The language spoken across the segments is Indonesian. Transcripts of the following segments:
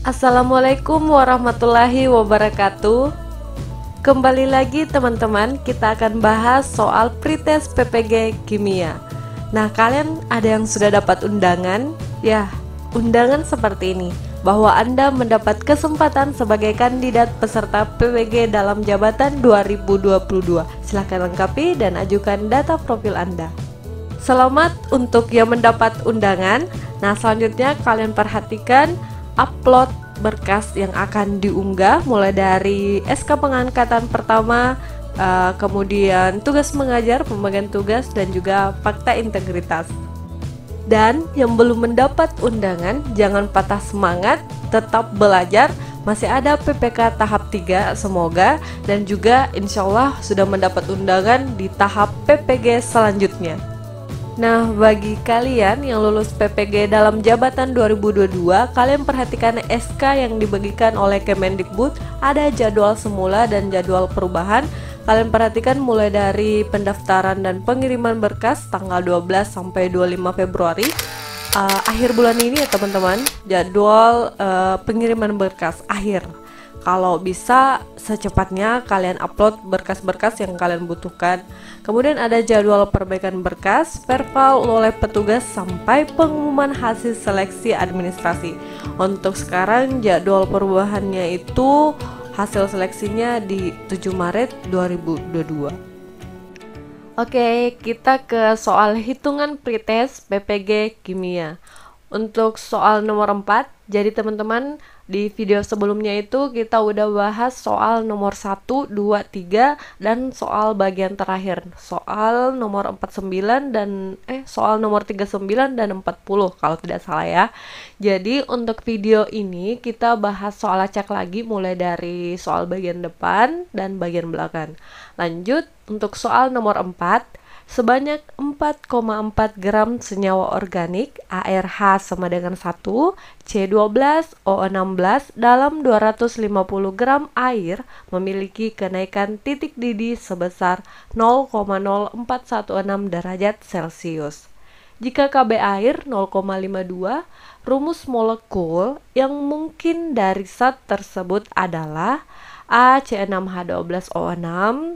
Assalamualaikum warahmatullahi wabarakatuh. Kembali lagi teman-teman, kita akan bahas soal pretest PPG Kimia. Nah, kalian ada yang sudah dapat undangan? Ya, undangan seperti ini, bahwa Anda mendapat kesempatan sebagai kandidat peserta PPG dalam jabatan 2022. Silahkan lengkapi dan ajukan data profil Anda. Selamat untuk yang mendapat undangan. Nah, selanjutnya kalian perhatikan upload berkas yang akan diunggah, mulai dari SK pengangkatan pertama, kemudian tugas mengajar, pembagian tugas, dan juga fakta integritas. Dan yang belum mendapat undangan, jangan patah semangat, tetap belajar. Masih ada PPK tahap 3 semoga, dan juga insya Allah sudah mendapat undangan di tahap PPG selanjutnya. Nah, bagi kalian yang lulus PPG dalam jabatan 2022, kalian perhatikan SK yang dibagikan oleh Kemendikbud, ada jadwal semula dan jadwal perubahan. Kalian perhatikan mulai dari pendaftaran dan pengiriman berkas tanggal 12 sampai 25 Februari. Akhir bulan ini ya teman-teman, jadwal pengiriman berkas akhir. Kalau bisa secepatnya kalian upload berkas-berkas yang kalian butuhkan. Kemudian ada jadwal perbaikan berkas, perval oleh petugas sampai pengumuman hasil seleksi administrasi. Untuk sekarang jadwal perubahannya itu hasil seleksinya di 7 Maret 2022. Oke, kita ke soal hitungan pretest PPG Kimia. Untuk soal nomor 4, jadi teman-teman di video sebelumnya itu kita udah bahas soal nomor 1, 2, 3 dan soal bagian terakhir. Soal nomor 49 dan soal nomor 39 dan 40 kalau tidak salah ya. Jadi untuk video ini kita bahas soal acak lagi mulai dari soal bagian depan dan bagian belakang. Lanjut untuk soal nomor 4. Sebanyak 4,4 gram senyawa organik ARH sama dengan 1, C12, O16 dalam 250 gram air memiliki kenaikan titik didih sebesar 0,0416 derajat Celcius. Jika KB air 0,52, rumus molekul yang mungkin dari zat tersebut adalah A C6H12O6,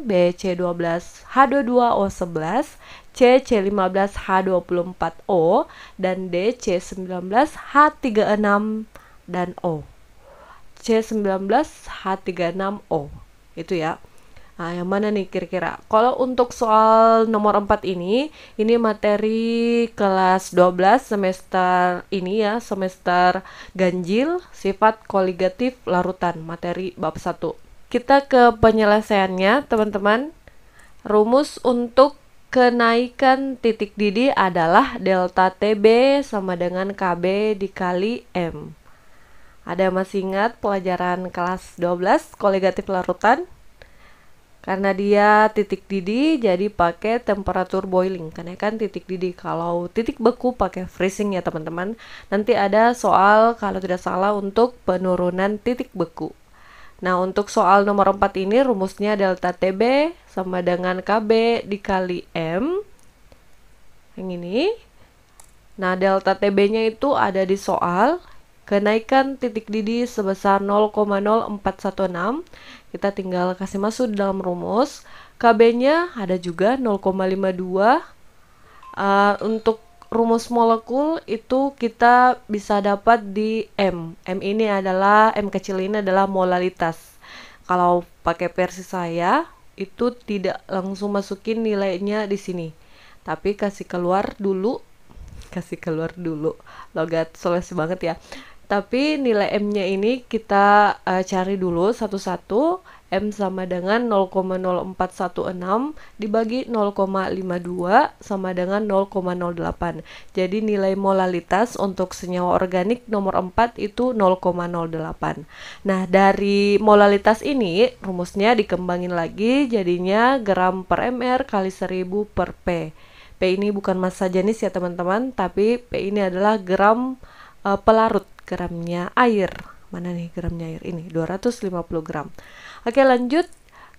B C12H22O11, C C15H24O, dan D C19H36 dan O. C19H36O itu ya. Nah, yang mana nih kira-kira? Kalau untuk soal nomor 4 ini materi kelas 12 semester ini ya, semester ganjil, sifat koligatif larutan, materi bab 1. Kita ke penyelesaiannya, teman-teman. Rumus untuk kenaikan titik didih adalah delta TB sama dengan KB dikali M. Ada yang masih ingat pelajaran kelas 12 koligatif larutan? Karena dia titik didih jadi pakai temperatur boiling, kenaikan titik didih. Kalau titik beku pakai freezing ya teman-teman. Nanti ada soal kalau tidak salah untuk penurunan titik beku. Nah, untuk soal nomor 4 ini rumusnya delta TB sama dengan KB dikali M. Yang ini. Nah, delta TB-nya itu ada di soal. Kenaikan titik didih sebesar 0,0416. Kita tinggal kasih masuk dalam rumus. KB-nya ada juga 0,52. Untuk rumus molekul itu kita bisa dapat di M. M ini adalah, M kecil ini adalah molalitas. Kalau pakai versi saya, itu tidak langsung masukin nilainya di sini. Tapi kasih keluar dulu. Logat solusi banget ya. Tapi nilai M-nya ini kita cari dulu satu-satu. M sama dengan 0,0416 dibagi 0,52 sama dengan 0,08. Jadi nilai molalitas untuk senyawa organik nomor 4 itu 0,08. Nah, dari molalitas ini rumusnya dikembangin lagi jadinya gram per mR kali 1000 per P. P ini bukan massa jenis ya teman-teman, tapi P ini adalah gram pelarut. Gramnya air. Mana nih gramnya air? Ini 250 gram. Oke, lanjut.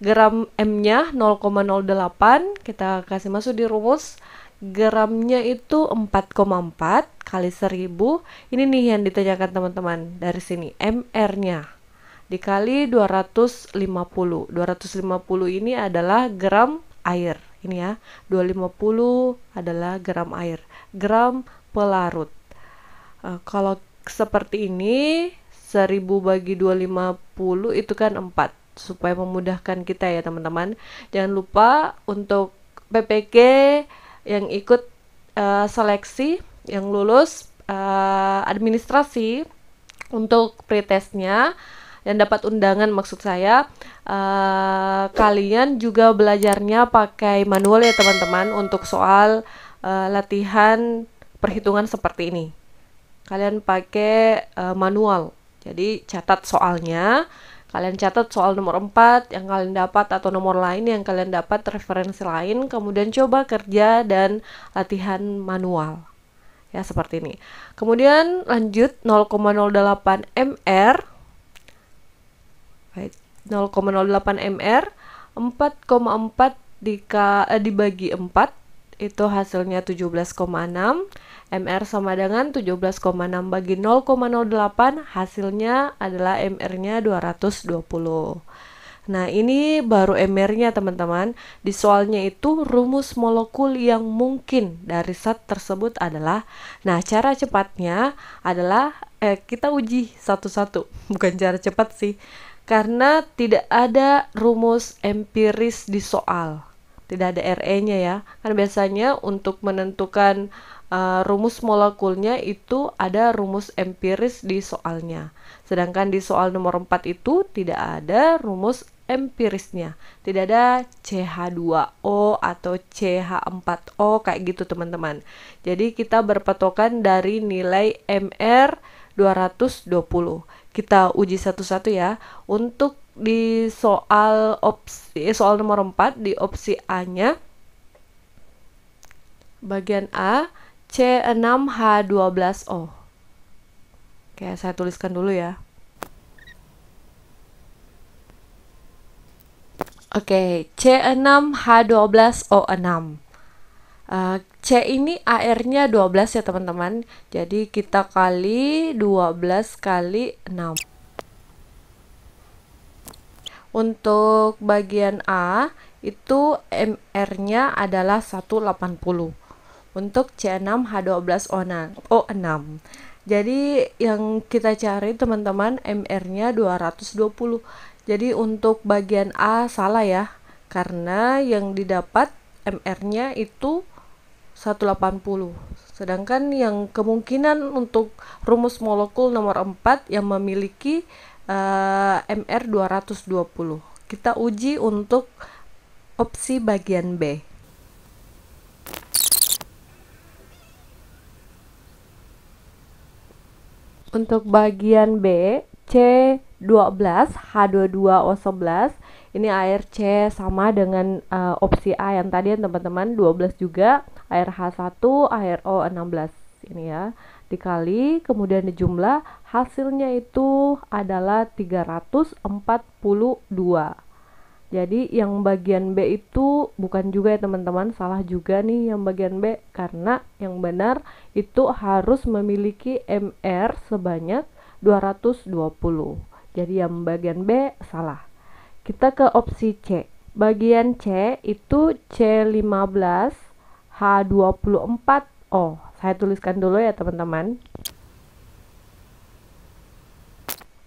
Gram M-nya 0,08. Kita kasih masuk di rumus. gramnya itu 4,4 kali 1000. Ini nih yang ditanyakan teman-teman dari sini, MR-nya dikali 250. 250 ini adalah gram air. Ini ya, 250 adalah gram air, gram pelarut. Kalau seperti ini, 1000 bagi 250 itu kan 4, supaya memudahkan kita ya teman-teman. Jangan lupa untuk PPG yang ikut seleksi, yang lulus administrasi untuk pretestnya dan dapat undangan, maksud saya, kalian juga belajarnya pakai manual ya teman-teman. Untuk soal latihan perhitungan seperti ini kalian pakai manual. Jadi catat soalnya, kalian catat soal nomor 4 yang kalian dapat atau nomor lain yang kalian dapat, referensi lain, kemudian coba kerja dan latihan manual ya, seperti ini. Kemudian lanjut 0,08 mr, 0,08 mr, 4,4 dibagi 4 itu hasilnya 17,6. MR sama dengan 17,6 bagi 0,08, hasilnya adalah MR-nya 220. Nah, ini baru MR-nya teman-teman. Di soalnya itu rumus molekul yang mungkin dari zat tersebut adalah, nah cara cepatnya adalah kita uji satu-satu. Bukan cara cepat sih, karena tidak ada rumus empiris di soal. Tidak ada RE-nya ya. Kan biasanya untuk menentukan rumus molekulnya itu ada rumus empiris di soalnya. Sedangkan di soal nomor 4 itu tidak ada rumus empirisnya. Tidak ada CH2O atau CH4O kayak gitu teman-teman. Jadi kita berpatokan dari nilai MR 220. Kita uji satu-satu ya. Untuk di soal nomor 4 di opsi A-nya, bagian A, C6H12O. Oke, saya tuliskan dulu ya. Oke, C6H12O6. C ini AR-nya 12 ya teman-teman. Jadi kita kali 12 kali 6. Untuk bagian A itu MR-nya adalah 180. Untuk C6H12O6. Jadi yang kita cari teman-teman MR-nya 220. Jadi untuk bagian A salah ya, karena yang didapat MR-nya itu 180. Sedangkan yang kemungkinan untuk rumus molekul nomor 4 yang memiliki MR 220. Kita uji untuk opsi bagian B. Untuk bagian B, C12H22O11, ini air C sama dengan opsi A yang tadi ya teman-teman, 12 juga, air H1, air O16 ini ya, dikali, kemudian dijumlah, hasilnya itu adalah 342. Jadi yang bagian B itu bukan juga ya teman-teman, salah juga nih yang bagian B, karena yang benar itu harus memiliki MR sebanyak 220. Jadi yang bagian B salah. Kita ke opsi C. Bagian C itu C15H24O. Saya tuliskan dulu ya teman-teman.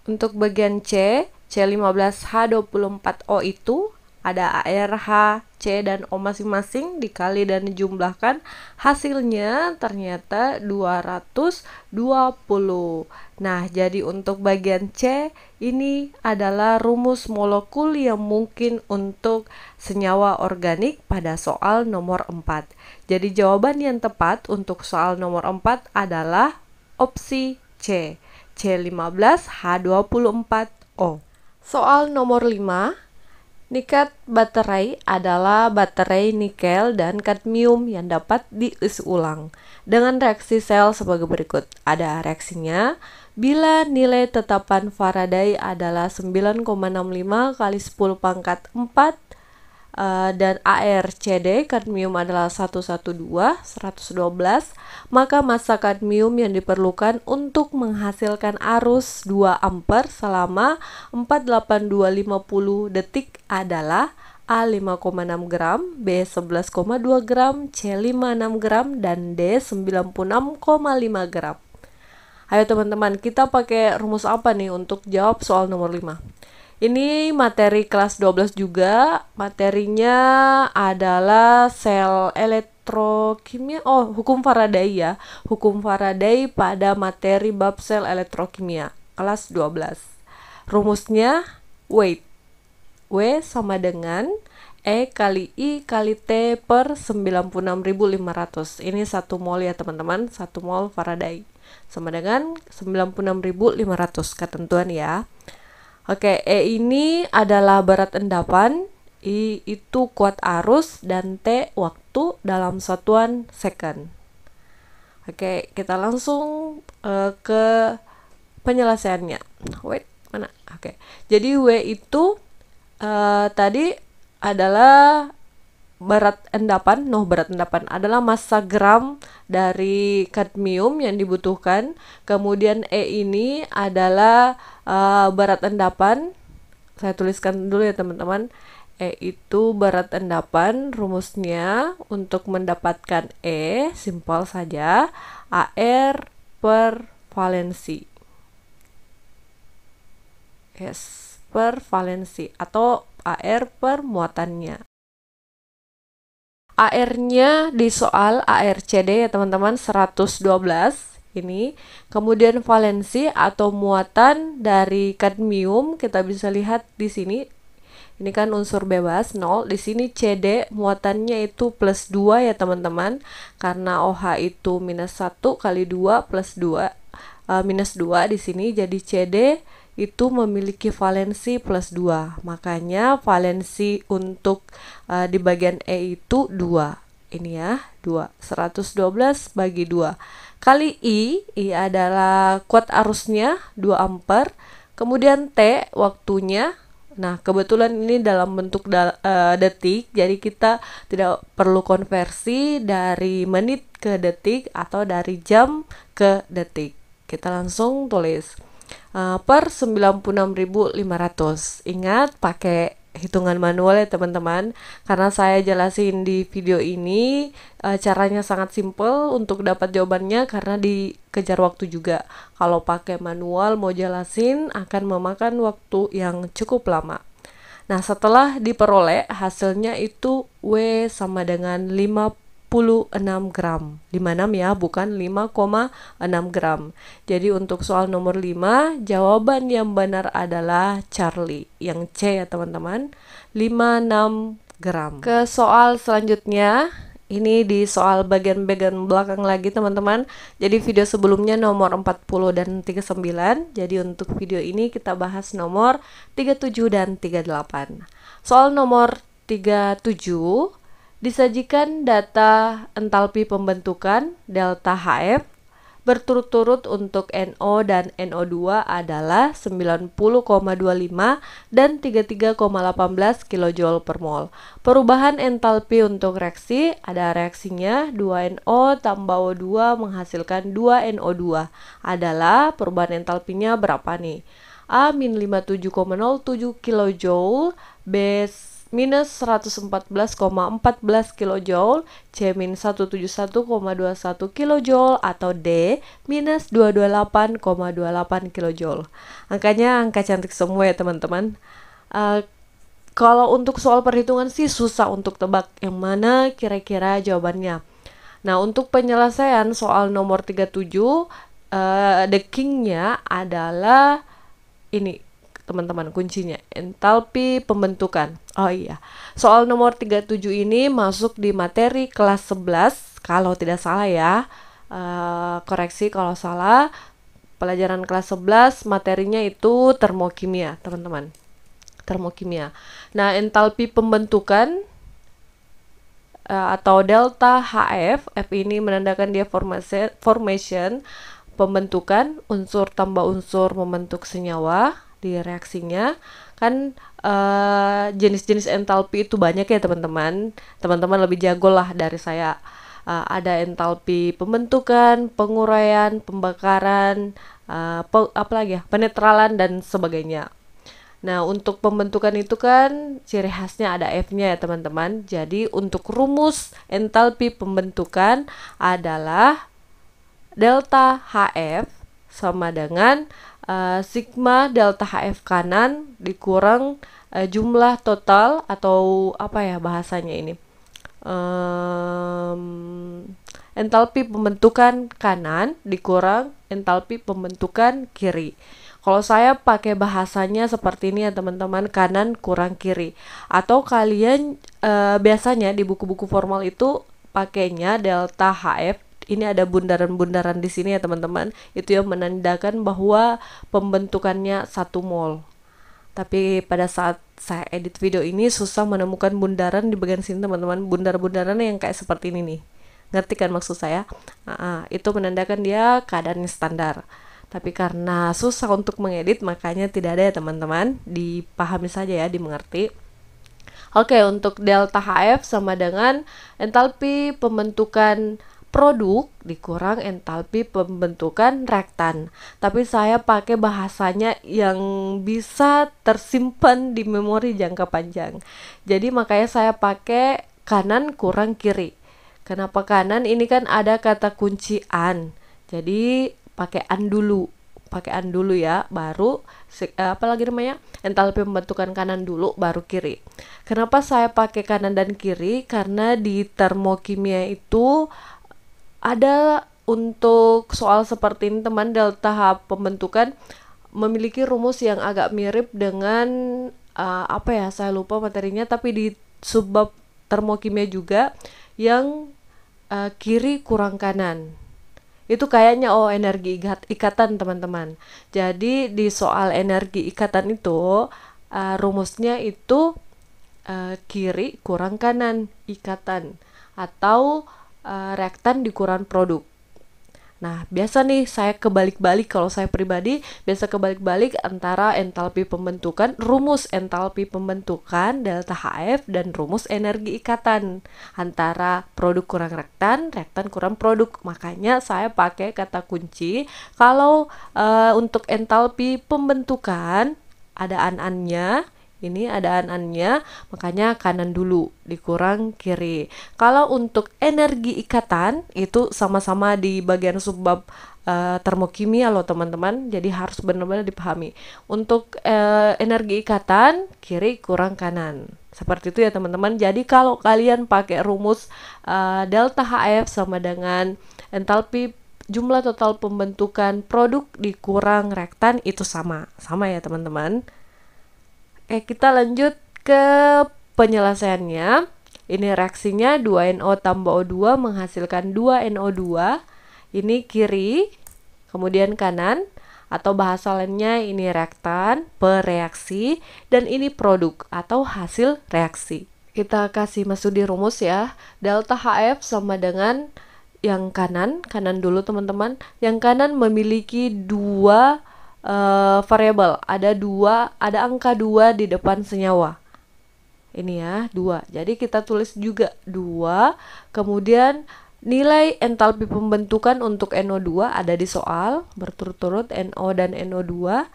Untuk bagian C, C15H24O itu ada ARH, C, dan O masing-masing dikali dan dijumlahkan, hasilnya ternyata 220. Nah, jadi untuk bagian C ini adalah rumus molekul yang mungkin untuk senyawa organik pada soal nomor 4. Jadi jawaban yang tepat untuk soal nomor 4 adalah opsi C, C15H24O. Soal nomor 5, niket baterai adalah baterai nikel dan kadmium yang dapat diisi ulang dengan reaksi sel sebagai berikut. Ada reaksinya, bila nilai tetapan Faraday adalah 9,65 kali 10 pangkat 4 dan ArCd kadmium adalah 112, maka massa kadmium yang diperlukan untuk menghasilkan arus 2 ampere selama 48250 detik adalah A 5,6 gram, B 11,2 gram, C 5,6 gram, dan D 96,5 gram. Ayo teman-teman, kita pakai rumus apa nih untuk jawab soal nomor 5? Ini materi kelas 12 juga, materinya adalah sel elektrokimia, hukum Faraday ya, hukum Faraday pada materi bab sel elektrokimia, kelas 12. Rumusnya weight, W sama dengan E kali I kali T per 96.500. Ini 1 mol ya teman-teman, 1 mol Faraday sama dengan 96.500 ketentuan ya. Oke, E ini adalah berat endapan, I itu kuat arus, dan T waktu dalam satuan second. Oke, kita langsung ke penyelesaiannya. Wait, mana? Oke, jadi W itu tadi adalah berat endapan, berat endapan adalah massa gram dari kadmium yang dibutuhkan. Kemudian E ini adalah berat endapan. Saya tuliskan dulu ya teman-teman. E itu berat endapan. Rumusnya untuk mendapatkan E, simpel saja, AR per valensi. Yes, per valensi atau AR per muatannya. AR-nya di soal ArCd ya teman-teman, 112 ini. Kemudian valensi atau muatan dari kadmium kita bisa lihat di sini. Ini kan unsur bebas 0. Di sini Cd muatannya itu plus 2 ya teman-teman. Karena OH itu minus 1 kali 2 plus 2 minus 2 di sini, jadi Cd itu memiliki valensi plus 2. Makanya valensi untuk di bagian E itu 2. Ini ya, 2. 112 bagi 2. Kali I adalah kuat arusnya 2 ampere. Kemudian T waktunya. Nah, kebetulan ini dalam bentuk detik, jadi kita tidak perlu konversi dari menit ke detik atau dari jam ke detik. Kita langsung tulis per 96.500. Ingat pakai hitungan manual ya teman-teman, karena saya jelasin di video ini caranya sangat simple untuk dapat jawabannya karena dikejar waktu juga. Kalau pakai manual mau jelasin akan memakan waktu yang cukup lama. Nah, setelah diperoleh hasilnya itu W sama dengan 56 gram. 56 ya, bukan 5,6 gram. Jadi untuk soal nomor 5, jawaban yang benar adalah Charlie. Yang C ya teman-teman, 56 gram. Ke soal selanjutnya, ini di soal bagian-bagian belakang lagi teman-teman. Jadi video sebelumnya nomor 40 dan 39. Jadi untuk video ini kita bahas nomor 37 dan 38. Soal nomor 37, disajikan data entalpi pembentukan delta HF berturut-turut untuk NO dan NO2 adalah 90,25 dan 33,18 kJ per mol. Perubahan entalpi untuk reaksi, ada reaksinya 2NO tambah O2 menghasilkan 2NO2 adalah perubahan entalpinya berapa nih? A min 57,07 kJ, B minus 114,14 kJ, C min 171,21 kJ, atau D minus 228,28 kJ. Angkanya angka cantik semua ya teman-teman. Kalau untuk soal perhitungan sih susah untuk tebak yang mana kira-kira jawabannya. Nah, untuk penyelesaian soal nomor 37, the king-nya adalah ini teman-teman, kuncinya entalpi pembentukan. Oh iya, soal nomor 37 ini masuk di materi kelas 11 kalau tidak salah ya. Koreksi kalau salah. Pelajaran kelas 11 materinya itu termokimia teman-teman, termokimia. Nah, entalpi pembentukan atau delta HF, F ini menandakan dia formation, pembentukan unsur tambah unsur membentuk senyawa. di reaksinya. Kan jenis-jenis entalpi itu banyak ya teman-teman. Teman-teman lebih jago lah dari saya. Ada entalpi pembentukan, penguraian, pembakaran, penetralan dan sebagainya. Nah, untuk pembentukan itu kan ciri khasnya ada F-nya ya teman-teman. Jadi untuk rumus entalpi pembentukan adalah delta HF sama dengan sigma delta HF kanan dikurang jumlah total atau apa ya bahasanya ini. Entalpi pembentukan kanan dikurang entalpi pembentukan kiri. Kalau saya pakai bahasanya seperti ini ya teman-teman, kanan kurang kiri. Atau kalian biasanya di buku-buku formal itu pakainya delta HF. Ini ada bundaran-bundaran di sini ya teman-teman. Itu yang menandakan bahwa pembentukannya 1 mol. Tapi pada saat saya edit video ini susah menemukan bundaran di bagian sini teman-teman. Bundaran-bundaran yang kayak seperti ini nih. Ngerti kan maksud saya? Itu menandakan dia keadaannya standar. Tapi karena susah untuk mengedit, makanya tidak ada ya teman-teman. Dipahami saja ya, dimengerti. Oke, untuk delta HF sama dengan entalpi pembentukan produk dikurang entalpi pembentukan reaktan. Tapi saya pakai bahasanya yang bisa tersimpan di memori jangka panjang. Jadi makanya saya pakai kanan kurang kiri. Kenapa kanan? Ini kan ada kata kunci an. Jadi pakai an dulu ya, baru apalagi namanya entalpi pembentukan kanan dulu baru kiri. Kenapa saya pakai kanan dan kiri? Karena di termokimia itu ada untuk soal seperti ini teman, delta H pembentukan memiliki rumus yang agak mirip dengan saya lupa materinya, tapi di subbab termokimia juga yang kiri kurang kanan. Itu kayaknya energi ikatan teman-teman. Jadi di soal energi ikatan itu rumusnya itu kiri kurang kanan ikatan atau reaktan dikurang produk. Nah, biasa nih saya kebalik-balik, kalau saya pribadi biasa kebalik-balik antara entalpi pembentukan, rumus entalpi pembentukan delta HF dan rumus energi ikatan antara produk kurang reaktan, reaktan kurang produk. Makanya saya pakai kata kunci kalau untuk entalpi pembentukan ada an-annya. Ini ada an-annya, makanya kanan dulu dikurang kiri. Kalau untuk energi ikatan itu sama-sama di bagian subbab termokimia loh teman-teman. Jadi harus benar-benar dipahami. Untuk energi ikatan kiri kurang kanan. Seperti itu ya teman-teman. Jadi kalau kalian pakai rumus delta HF sama dengan entalpi jumlah total pembentukan produk dikurang reaktan itu sama ya teman-teman. Kita lanjut ke penyelesaiannya. Ini reaksinya 2NO tambah O2 menghasilkan 2NO2. Ini kiri, kemudian kanan, atau bahasa lainnya ini reaktan, bereaksi, dan ini produk atau hasil reaksi. Kita kasih masuk di rumus ya. Delta HF sama dengan yang kanan dulu teman-teman. Yang kanan memiliki dua variabel, ada angka 2 di depan senyawa. Ini ya, 2. Jadi kita tulis juga 2. Kemudian nilai entalpi pembentukan untuk NO2 ada di soal, berturut-turut NO dan NO2.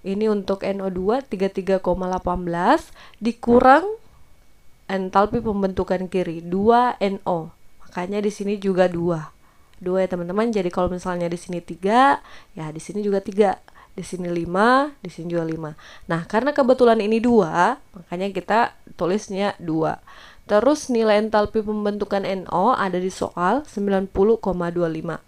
Ini untuk NO2 33,18 dikurang entalpi pembentukan kiri 2NO. Makanya di sini juga 2 ya teman-teman. Jadi kalau misalnya di sini 3, ya di sini juga 3. Di sini 5, di sini juga 5. Nah, karena kebetulan ini 2, makanya kita tulisnya 2. Terus nilai entalpi pembentukan NO ada di soal 90,25.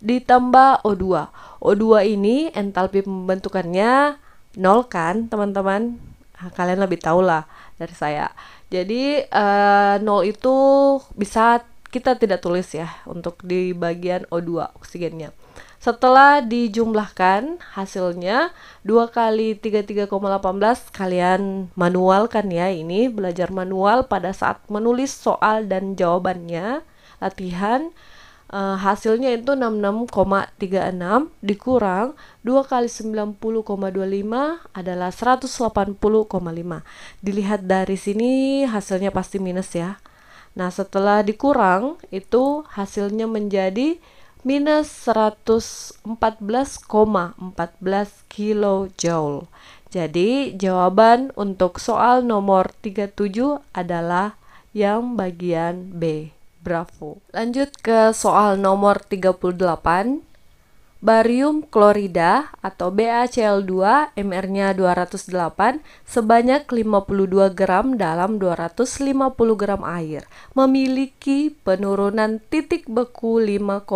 Ditambah O2. O2 ini entalpi pembentukannya 0 kan, teman-teman? Nah, kalian lebih tahu lah dari saya. Jadi 0 itu bisa kita tidak tulis ya untuk di bagian O2 oksigennya. Setelah dijumlahkan hasilnya 2 kali 33,18, kalian manualkan ya, ini belajar manual pada saat menulis soal dan jawabannya, latihan. hasilnya itu 66,36 dikurang 2 kali 90,25 adalah 180,5. Dilihat dari sini hasilnya pasti minus ya. Nah, setelah dikurang itu hasilnya menjadi minus 114,14 kilojoule. Jadi jawaban untuk soal nomor 37 adalah yang bagian B. Bravo. Lanjut ke soal nomor 38. Barium klorida atau BaCl2 MR-nya 208 sebanyak 52 gram dalam 250 gram air memiliki penurunan titik beku 5,2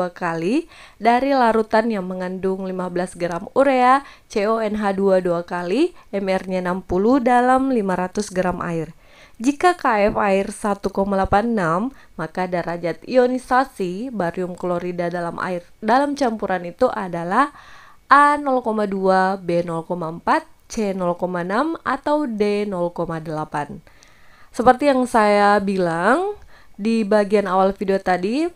kali dari larutan yang mengandung 15 gram urea CONH2 2 kali MR-nya 60 dalam 500 gram air. Jika KF air 1,86, maka derajat ionisasi barium klorida dalam air dalam campuran itu adalah A 0,2, B 0,4, C 0,6, atau D 0,8. Seperti yang saya bilang di bagian awal video tadi,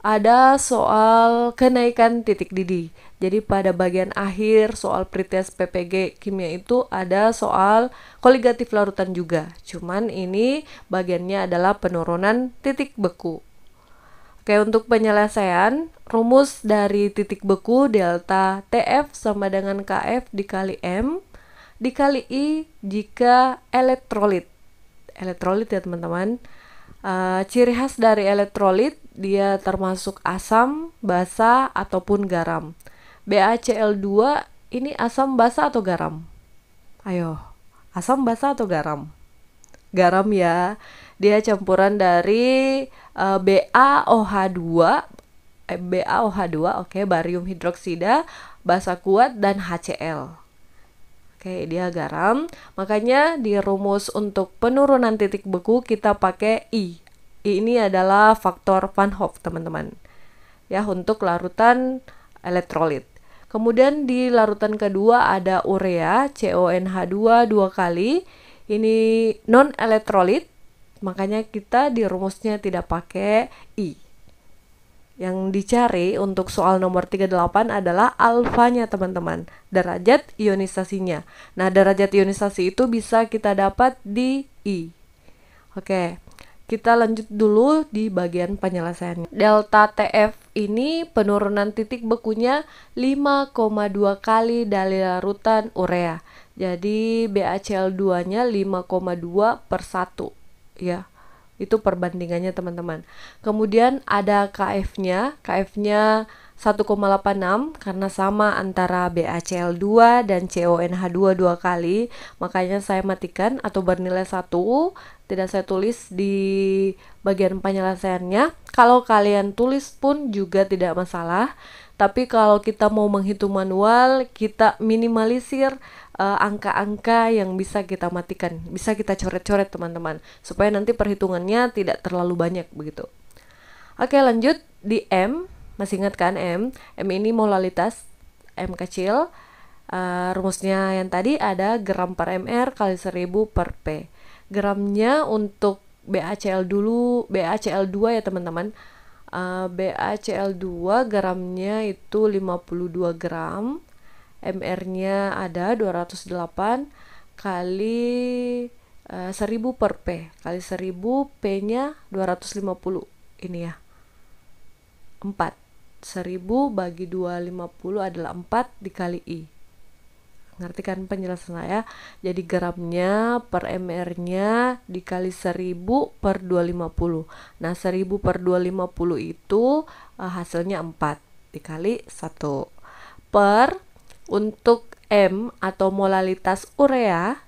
ada soal kenaikan titik didih. Jadi pada bagian akhir soal pretest PPG kimia itu ada soal koligatif larutan juga. Cuman ini bagiannya adalah penurunan titik beku. Oke, untuk penyelesaian, rumus dari titik beku delta TF sama dengan KF dikali M dikali I jika elektrolit. Elektrolit ya teman-teman. Ciri khas dari elektrolit, dia termasuk asam, basa, ataupun garam. BaCl2 ini asam, basa, atau garam? Ayo, asam, basa, atau garam? Garam ya. Dia campuran dari BaOH2, oke, barium hidroksida, basa kuat, dan HCl. Oke, dia garam. Makanya di rumus untuk penurunan titik beku kita pakai I. I ini adalah faktor Van Hoff, teman-teman. Ya, untuk larutan elektrolit. Kemudian di larutan kedua ada urea CONH2 2 kali. Ini non elektrolit. Makanya kita di rumusnya tidak pakai I. Yang dicari untuk soal nomor 38 adalah alfanya teman-teman, derajat ionisasinya. Nah, derajat ionisasi itu bisa kita dapat di I. Oke, kita lanjut dulu di bagian penyelesaiannya. Delta TF ini penurunan titik bekunya 5,2 kali dari larutan urea. Jadi BaCl2-nya 5,2 per 1 ya. Itu perbandingannya teman-teman. Kemudian ada KF-nya 1,86 karena sama antara BaCl2 dan CONH2 2 kali. Makanya saya matikan atau bernilai 1. Tidak saya tulis di bagian penyelesaiannya. Kalau kalian tulis pun juga tidak masalah. Tapi kalau kita mau menghitung manual, kita minimalisir angka-angka yang bisa kita matikan, bisa kita coret-coret teman-teman, supaya nanti perhitungannya tidak terlalu banyak begitu. Oke, lanjut di M. Masih ingat kan M? M ini molalitas, M kecil. Rumusnya yang tadi ada gram per mr kali 1000 per P. Gramnya untuk BaCl dulu, BaCl2 ya teman-teman. BaCl2 gramnya itu 52 gram. MR-nya ada 208 kali 1000 per P. Kali 1000, P-nya 250. Ini ya. 4. 1000 bagi 250 adalah 4 dikali I. Ngerti kan penjelasan saya? Jadi gramnya per MR-nya dikali 1000 per 250. Nah, 1000 per 250 itu hasilnya 4 dikali 1. Per untuk M atau molalitas urea,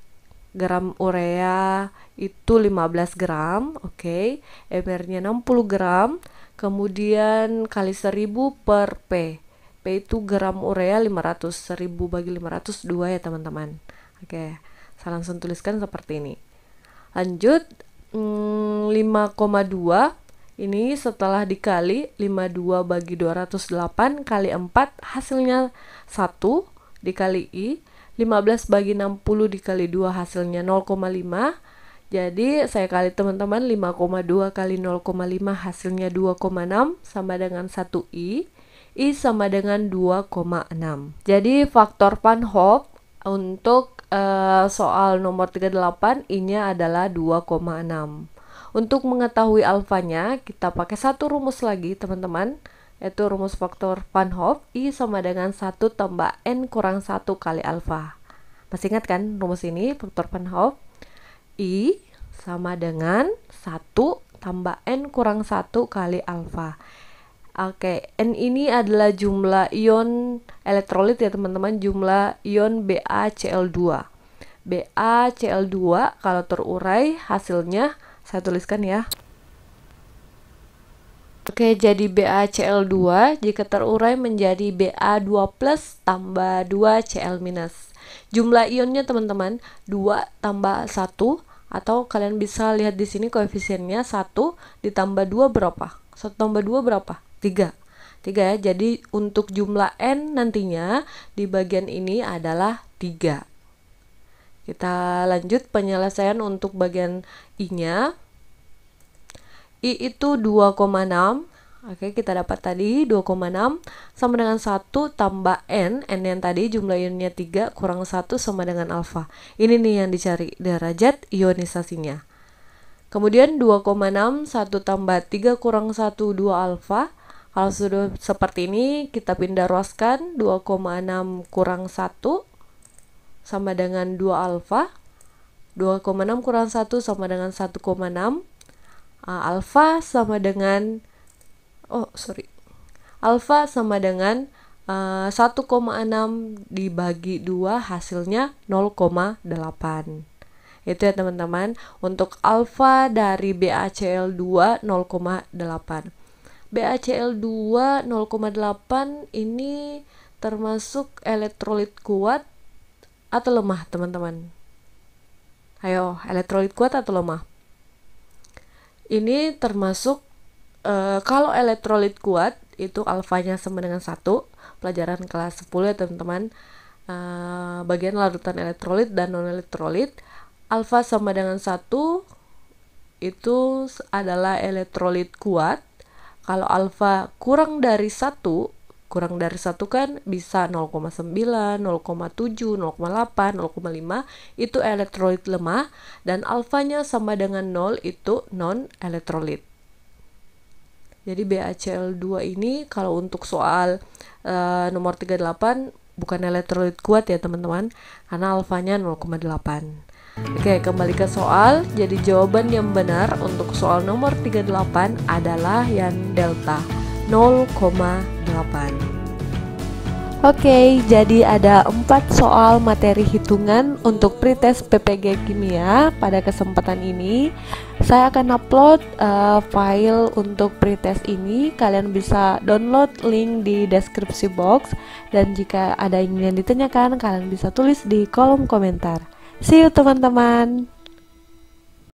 gram urea itu 15 gram, oke. MR-nya 60 gram, kemudian kali 1000 per P. P itu gram urea 500, 1000 bagi 500 2 ya teman-teman. Oke, saya langsung tuliskan seperti ini. Lanjut, 5,2 ini setelah dikali 52 bagi 208 kali 4 hasilnya 1 dikali I. 15 bagi 60 dikali 2 hasilnya 0,5. Jadi saya kali teman-teman, 5,2 kali 0,5 hasilnya 2,6 sama dengan 1i. I sama dengan 2,6. Jadi faktor Van Hoff untuk soal nomor 38 I-nya adalah 2,6. Untuk mengetahui alfanya, kita pakai satu rumus lagi teman-teman, yaitu rumus faktor Van Hoff. I sama dengan 1 tambah N kurang 1 kali alfa. Masih ingat kan rumus ini, faktor Van Hoff? I sama dengan 1 tambah N kurang 1 kali alfa. Oke, N ini adalah jumlah ion elektrolit ya teman-teman, jumlah ion BaCl2. BaCl2 kalau terurai hasilnya saya tuliskan ya. Oke, jadi BaCl2 jika terurai menjadi Ba2+ tambah 2Cl-. Jumlah ionnya teman-teman 2 tambah 1, atau kalian bisa lihat di sini koefisiennya 1 ditambah 2 berapa? 1 tambah 2 berapa? 3 ya. Jadi untuk jumlah N nantinya di bagian ini adalah 3. Kita lanjut penyelesaian untuk bagian I-nya. I itu 2,6. Oke, kita dapat tadi 2,6 sama dengan 1 tambah N yang tadi jumlah ionnya 3 kurang 1 sama dengan alfa. Ini nih yang dicari, derajat ionisasinya. Kemudian 2,6 1 tambah 3 kurang 1 2 alfa. Kalau sudah seperti ini, kita pindah ruaskan. 2,6 kurang 1 sama dengan 2 alfa. 2,6 kurang 1 sama dengan 1,6. Alfa sama dengan alfa sama dengan 1,6 dibagi 2 hasilnya 0,8. Itu ya teman-teman, untuk alfa dari BaCl2 0,8. BaCl2 0,8 ini termasuk elektrolit kuat atau lemah teman-teman? Ayo, elektrolit kuat atau lemah? Ini termasuk kalau elektrolit kuat itu alfanya sama dengan 1. Pelajaran kelas 10 ya teman-teman, bagian larutan elektrolit dan non elektrolit. Alfa sama dengan 1 itu adalah elektrolit kuat. Kalau alfa kurang dari 1 kan bisa 0,9, 0,7, 0,8, 0,5 itu elektrolit lemah, dan alfanya sama dengan 0 itu non elektrolit. Jadi BaCl2 ini kalau untuk soal nomor 38 bukan elektrolit kuat ya teman-teman, karena alfanya 0,8. Oke, kembali ke soal. Jadi jawaban yang benar untuk soal nomor 38 adalah yang delta, 0,8. Oke, jadi ada 4 soal materi hitungan untuk pretest PPG Kimia. Pada kesempatan ini saya akan upload file untuk pretest ini. Kalian bisa download link di deskripsi box, dan jika ada yang ingin ditanyakan kalian bisa tulis di kolom komentar. See you teman-teman.